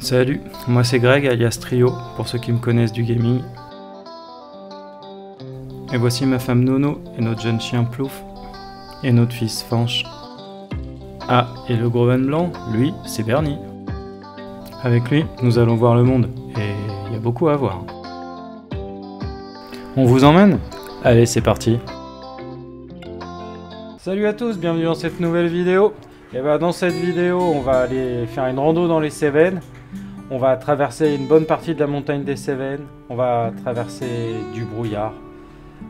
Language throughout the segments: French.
Salut, moi c'est Greg alias Trio, pour ceux qui me connaissent du gaming. Et voici ma femme Nono et notre jeune chien Plouf et notre fils Fanche. Ah, et le gros van blanc, lui, c'est Bernie. Avec lui, nous allons voir le monde, et il y a beaucoup à voir. On vous emmène? Allez, c'est parti. Salut à tous, bienvenue dans cette nouvelle vidéo. Et bah dans cette vidéo, on va aller faire une rando dans les Cévennes. On va traverser une bonne partie de la montagne des Cévennes. On va traverser du brouillard.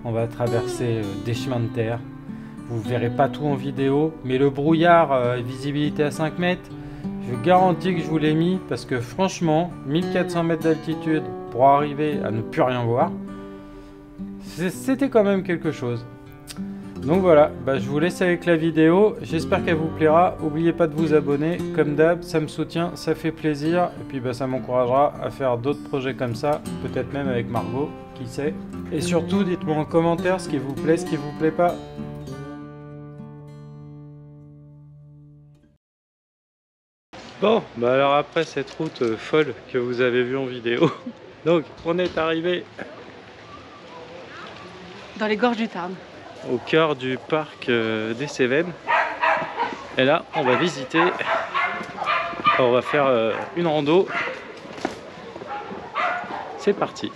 On va traverser des chemins de terre. Vous verrez pas tout en vidéo, mais le brouillard, visibilité à 5 mètres, je garantis que je vous l'ai mis parce que franchement, 1400 mètres d'altitude pour arriver à ne plus rien voir, c'était quand même quelque chose. Donc voilà, je vous laisse avec la vidéo, j'espère qu'elle vous plaira. N'oubliez pas de vous abonner, comme d'hab, ça me soutient, ça fait plaisir, et puis ça m'encouragera à faire d'autres projets comme ça, peut-être même avec Margot, qui sait. Et surtout, dites-moi en commentaire ce qui vous plaît, ce qui vous plaît pas. Bon, alors après cette route folle que vous avez vue en vidéo, donc on est arrivé dans les gorges du Tarn, au cœur du parc des Cévennes. Et là, on va visiter, on va faire une rando. C'est parti.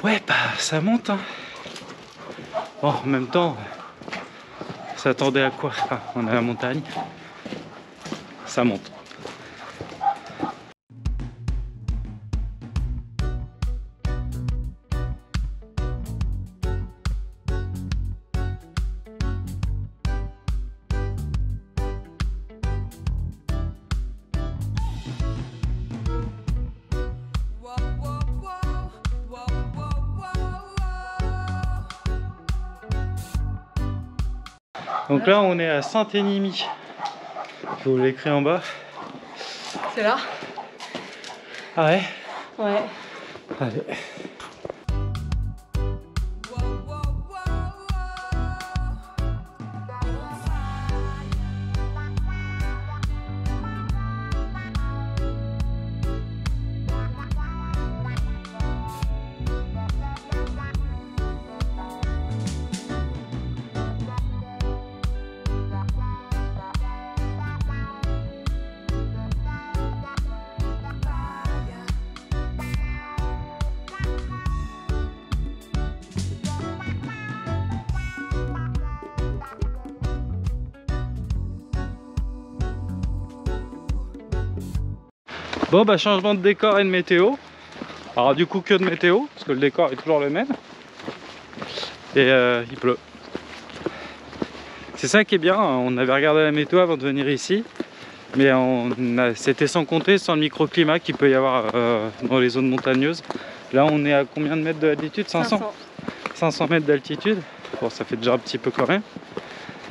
Ouais, ça monte, hein. Bon, en même temps, ça attendait à quoi? Enfin, on a la montagne, ça monte. Donc là, on est à Saint-Énimie. Je vous l'écris en bas. c'est là? Ah ouais? Ouais. Allez. Bon, changement de décor et de météo. Alors du coup que de météo, parce que le décor est toujours le même. Et il pleut. C'est ça qui est bien, on avait regardé la météo avant de venir ici. Mais c'était sans compter, sans le microclimat qu'il peut y avoir dans les zones montagneuses. Là on est à combien de mètres d'altitude? 500 mètres d'altitude. Bon, ça fait déjà un petit peu quand même.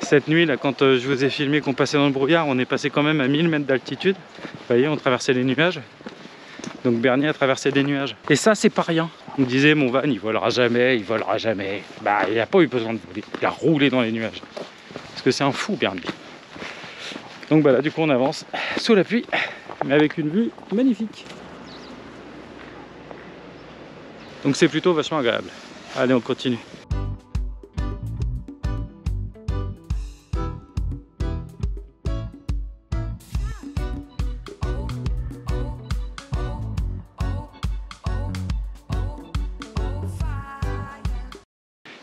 Cette nuit, là, quand je vous ai filmé qu'on passait dans le brouillard, on est passé quand même à 1000 mètres d'altitude. Vous voyez, on traversait les nuages. Donc Bernie a traversé des nuages. Et ça, c'est pas rien. On me disait, mon van, il volera jamais, il volera jamais. Bah, il n'a pas eu besoin de voler. Il a roulé dans les nuages. Parce que c'est un fou, Bernie. Donc voilà, du coup on avance sous la pluie, mais avec une vue magnifique. Donc c'est plutôt vachement agréable. Allez, on continue.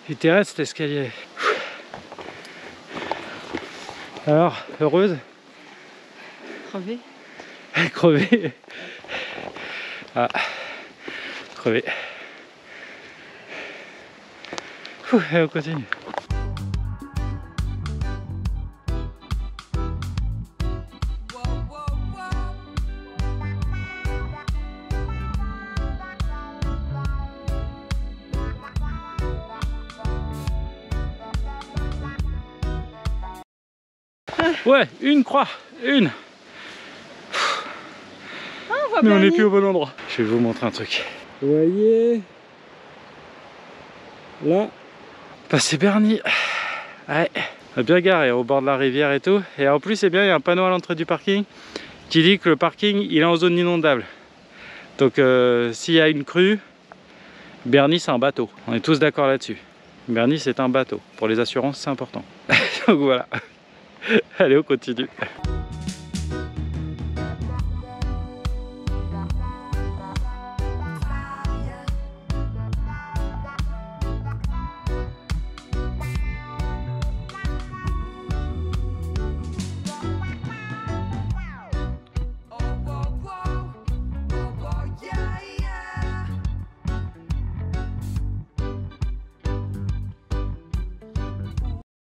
Il terrestre cet escalier. Alors, heureuse? Crevé. Crevé. Ah, crevé. Allez, on continue. Ouais, une croix, une. Ah, on voit Mais on Bernie. n'est plus au bon endroit. Je vais vous montrer un truc. Vous voyez là, bah, c'est Bernie. Ouais, on a bien garé au bord de la rivière et tout. Et en plus, c'est bien, il y a un panneau à l'entrée du parking qui dit que le parking il est en zone inondable. Donc s'il y a une crue, Bernie c'est un bateau. On est tous d'accord là-dessus. Bernie c'est un bateau. Pour les assurances c'est important. Donc voilà. Allez, on continue.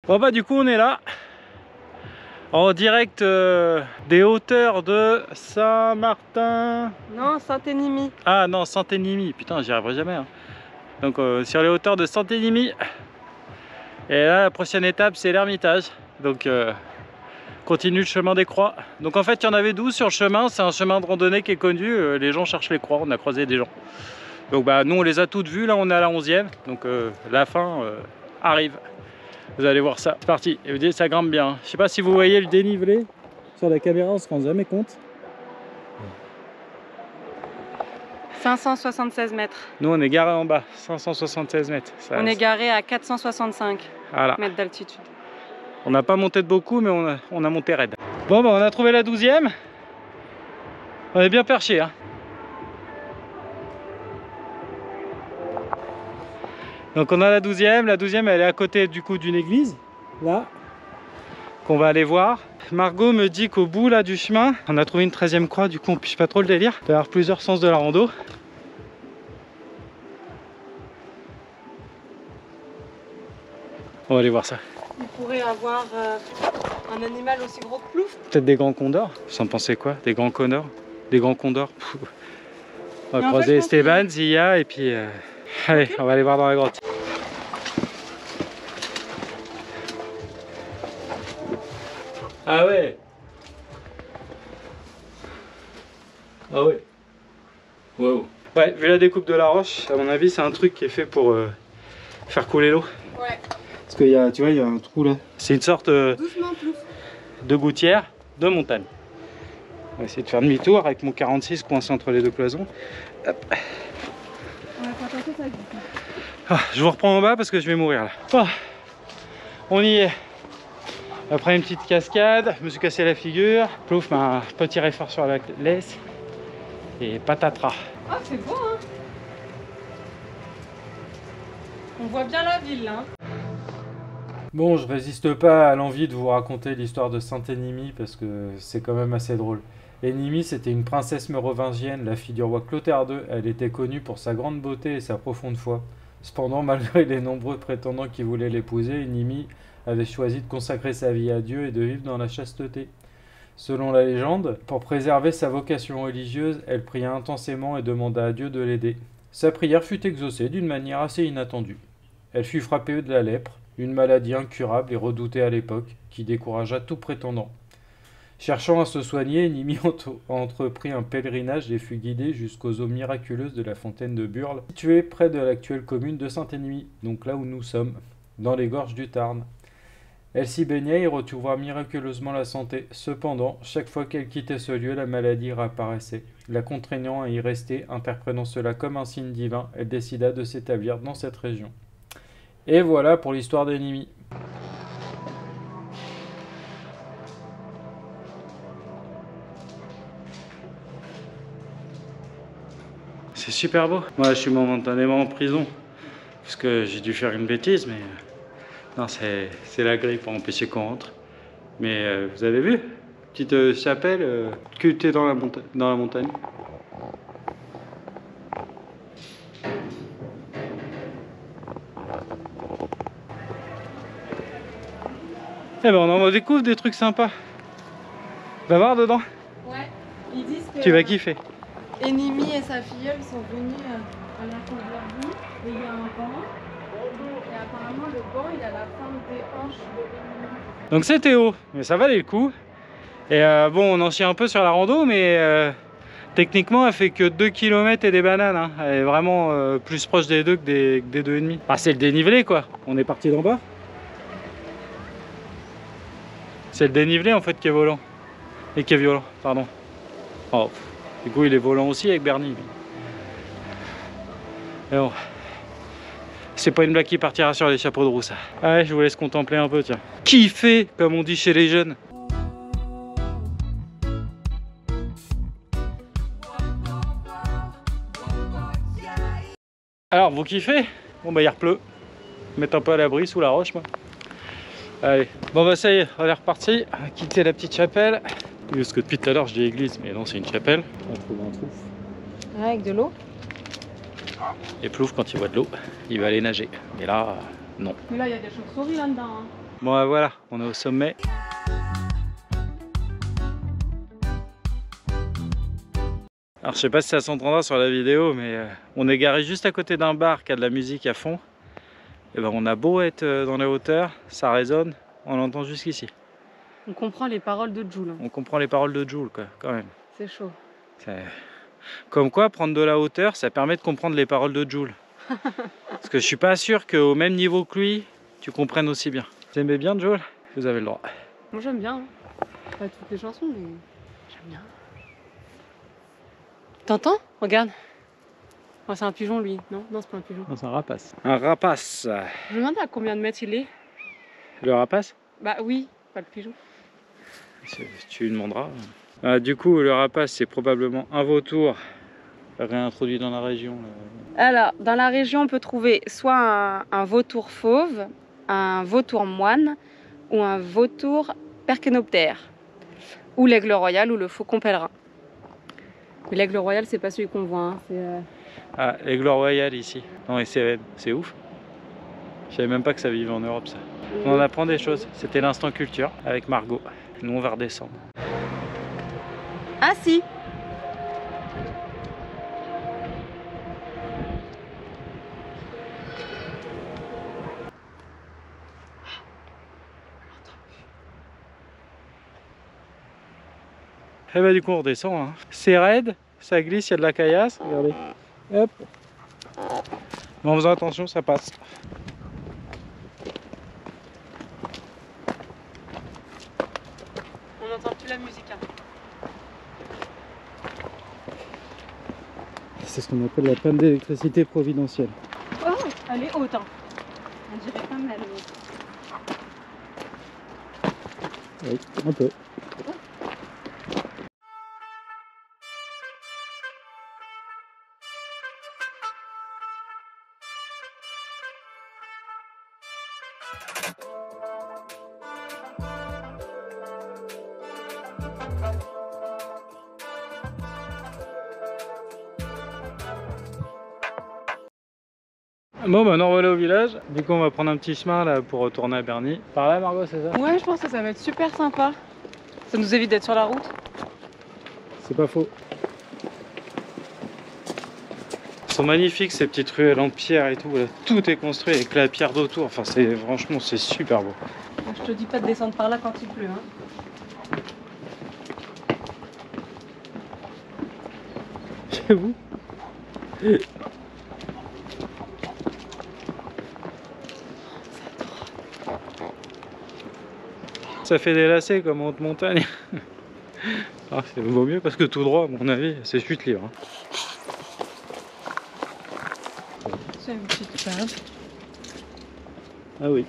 Bon bah du coup on est là en direct des hauteurs de Saint-Martin. Non, Saint-Énimie. Ah non, Saint-Énimie, putain j'y arriverai jamais hein. Donc sur les hauteurs de Saint-Énimie. Et là la prochaine étape c'est l'Ermitage. Donc continue le chemin des croix. Donc en fait il y en avait 12 sur le chemin, c'est un chemin de randonnée qui est connu, les gens cherchent les croix, on a croisé des gens. Donc bah nous on les a toutes vues, là on est à la 11e, donc la fin arrive. Vous allez voir ça, c'est parti. Et vous dites ça grimpe bien. Je sais pas si vous voyez le dénivelé sur la caméra, on se rend jamais compte. 576 mètres. Nous on est garé en bas, 576 mètres. Ça, On est garé à 465 voilà. mètres d'altitude. On n'a pas monté de beaucoup, mais on a monté raide. Bon bah on a trouvé la 12e. On est bien perché hein. Donc on a la 12e, elle est à côté du coup d'une église, là, qu'on va aller voir. Margot me dit qu'au bout là du chemin, on a trouvé une 13e croix, du coup on piche pas trop le délire. Il doit y avoir plusieurs sens de la rando. On va aller voir ça. Il pourrait avoir un animal aussi gros que Plouf. Peut-être des grands condors. Vous en pensez quoi? Des grands condors? Des grands condors. On va Mais croiser Esteban, Zia et puis... Allez, on va aller voir dans la grotte. Ah ouais. Ah ouais. Wow. Ouais, vu la découpe de la roche, à mon avis, c'est un truc qui est fait pour faire couler l'eau. Ouais. Parce qu'il y a, tu vois, il y a un trou là. C'est une sorte Doucement, Plouf. de gouttière de montagne. On va essayer de faire demi-tour avec mon 46 coincé entre les deux cloisons. Hop. Ah, je vous reprends en bas parce que je vais mourir là. Oh, on y est. Après une petite cascade, je me suis cassé la figure. Plouf m'a un petit effort sur la laisse. Et patatras. Ah, c'est beau, hein. On voit bien la ville, là. Bon, je résiste pas à l'envie de vous raconter l'histoire de Sainte-Énimie parce que c'est quand même assez drôle. Énimie, c'était une princesse mérovingienne, la fille du roi Clotaire II. Elle était connue pour sa grande beauté et sa profonde foi. Cependant, malgré les nombreux prétendants qui voulaient l'épouser, Énimie avait choisi de consacrer sa vie à Dieu et de vivre dans la chasteté. Selon la légende, pour préserver sa vocation religieuse, elle pria intensément et demanda à Dieu de l'aider. Sa prière fut exaucée d'une manière assez inattendue. Elle fut frappée de la lèpre, une maladie incurable et redoutée à l'époque, qui découragea tout prétendant. Cherchant à se soigner, Énimie entreprit un pèlerinage et fut guidée jusqu'aux eaux miraculeuses de la fontaine de Burle, située près de l'actuelle commune de Sainte-Énimie, donc là où nous sommes, dans les gorges du Tarn. Elle s'y baignait et retrouva miraculeusement la santé. Cependant, chaque fois qu'elle quittait ce lieu, la maladie réapparaissait. La contraignant à y rester, interprétant cela comme un signe divin, elle décida de s'établir dans cette région. Et voilà pour l'histoire d'Enimi. C'est super beau. Moi, je suis momentanément en prison parce que j'ai dû faire une bêtise, mais non, c'est la grille pour empêcher qu'on rentre. Mais vous avez vu, petite chapelle cultée dans la montagne. Eh ben, on en découvre des trucs sympas. Va voir dedans. Ouais, ils disent que Tu vas kiffer. Enimi et sa filleule sont venus à la Convergie et il y a un banc. Et apparemment, le banc, il a la forme des hanches de Enimi. Donc c'était haut, mais ça valait le coup. Et bon, on en chie un peu sur la rando, mais techniquement, elle fait que 2 km et des bananes. Hein. Elle est vraiment plus proche des 2 que des 2,5. Bah, c'est le dénivelé, quoi. On est parti d'en bas. C'est le dénivelé, en fait, qui est volant. Et qui est violent, pardon. Oh, du coup, il est volant aussi avec Bernie. Mais bon. C'est pas une blague qui partira sur les chapeaux de roue, ça. Allez, je vous laisse contempler un peu, tiens. Kiffer, comme on dit chez les jeunes. Alors, vous kiffez? Bon, bah, il repleut. Mettre un peu à l'abri sous la roche, moi. Allez, bon, bah, ça y est, on est reparti. On va quitter la petite chapelle. Parce que depuis tout à l'heure, je dis église, mais non, c'est une chapelle. On trouve un Plouf. Ouais, avec de l'eau. Et Plouf, quand il voit de l'eau, il va aller nager. Mais là, non. Mais là, il y a des chauves-souris là-dedans. Hein. Bon, bah, voilà, on est au sommet. Alors, je sais pas si ça s'entendra sur la vidéo, mais on est garé juste à côté d'un bar qui a de la musique à fond. Et ben, on a beau être dans les hauteurs, ça résonne, on l'entend jusqu'ici. On comprend les paroles de Jul. Hein. On comprend les paroles de Jul, quoi, quand même. C'est chaud. Comme quoi, prendre de la hauteur, ça permet de comprendre les paroles de Jul. Parce que je suis pas sûr qu'au même niveau que lui, tu comprennes aussi bien. Vous aimez bien Jul? Vous avez le droit. Moi, j'aime bien. Hein. Pas toutes les chansons, mais j'aime bien. T'entends? Regarde. Oh, c'est un pigeon, lui. Non, non, c'est pas un pigeon. Non, c'est un rapace. Un rapace. Je me demande à combien de mètres il est. Le rapace? Bah oui, pas le pigeon. Tu lui demanderas. Du coup, le rapace, c'est probablement un vautour réintroduit dans la région. Alors, dans la région, on peut trouver soit un vautour fauve, un vautour moine ou un vautour perchénoptère, ou l'aigle royal ou le faucon pèlerin. Mais l'aigle royal, c'est pas celui qu'on voit. Hein. Ah, l'aigle royal ici, dans les Cévennes, c'est ouf. Je savais même pas que ça vivait en Europe, ça. On en apprend des choses. C'était l'instant culture avec Margot. Nous, on va redescendre. Ah si! Et bah du coup on redescend. Hein. C'est raide, ça glisse, il y a de la caillasse. Regardez. Hop. Mais en faisant attention, ça passe. On n'entend plus la musique. Hein. C'est ce qu'on appelle la panne d'électricité providentielle. Oh, elle est haute. Hein. On dirait comme elle est haute. Oui, un peu. Bon bah nous revoilà au village, du coup on va prendre un petit chemin là pour retourner à Berny. Par là Margot, c'est ça? Ouais, je pense que ça va être super sympa. Ça nous évite d'être sur la route. C'est pas faux. Ils sont magnifiques ces petites ruelles en pierre et tout, là. Tout est construit avec la pierre d'autour, enfin c'est franchement c'est super beau. Je te dis pas de descendre par là quand il pleut. Hein. J'avoue. ça fait des lacets comme en haute montagne. Ah, c'est vaut mieux parce que tout droit, à mon avis, c'est chute libre. C'est une petite pâte. Ah oui.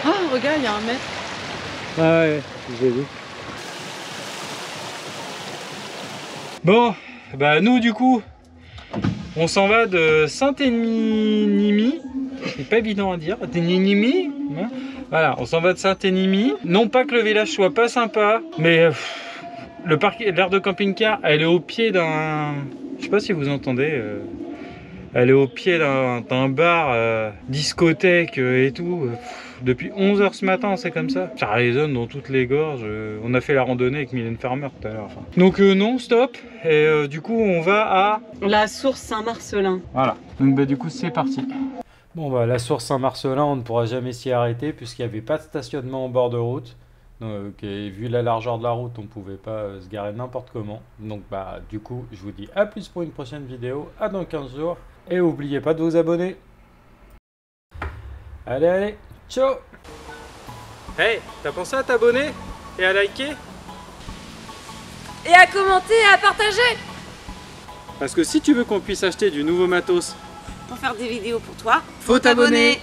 Ah, regarde, il y a un mètre. Ah ouais, j'ai vu. Bon, bah nous du coup, on s'en va de Saint-Énimie. C'est pas évident à dire. Saint-Énimie. Voilà, on s'en va de Saint-Énimie. Non pas que le village soit pas sympa, mais le parc, l'aire de camping-car, elle est au pied d'un... Je sais pas si vous entendez. Elle est au pied d'un bar, discothèque et tout. Depuis 11 h ce matin, c'est comme ça. Ça résonne dans toutes les gorges. On a fait la randonnée avec Mylène Farmer tout à l'heure. Enfin. Donc non, stop. Et du coup, on va à... La source Saint-Marcelin. Voilà. Donc bah, du coup, c'est parti. Bon, bah la source Saint-Marcelin, on ne pourra jamais s'y arrêter puisqu'il n'y avait pas de stationnement en bord de route. Donc, et vu la largeur de la route, on ne pouvait pas se garer n'importe comment. Donc bah du coup, je vous dis à plus pour une prochaine vidéo. À dans 15 jours. Et n'oubliez pas de vous abonner. Allez, allez. Ciao! Hey, t'as pensé à t'abonner et à liker? Et à commenter et à partager. Parce que si tu veux qu'on puisse acheter du nouveau matos Pour faire des vidéos pour toi, faut t'abonner.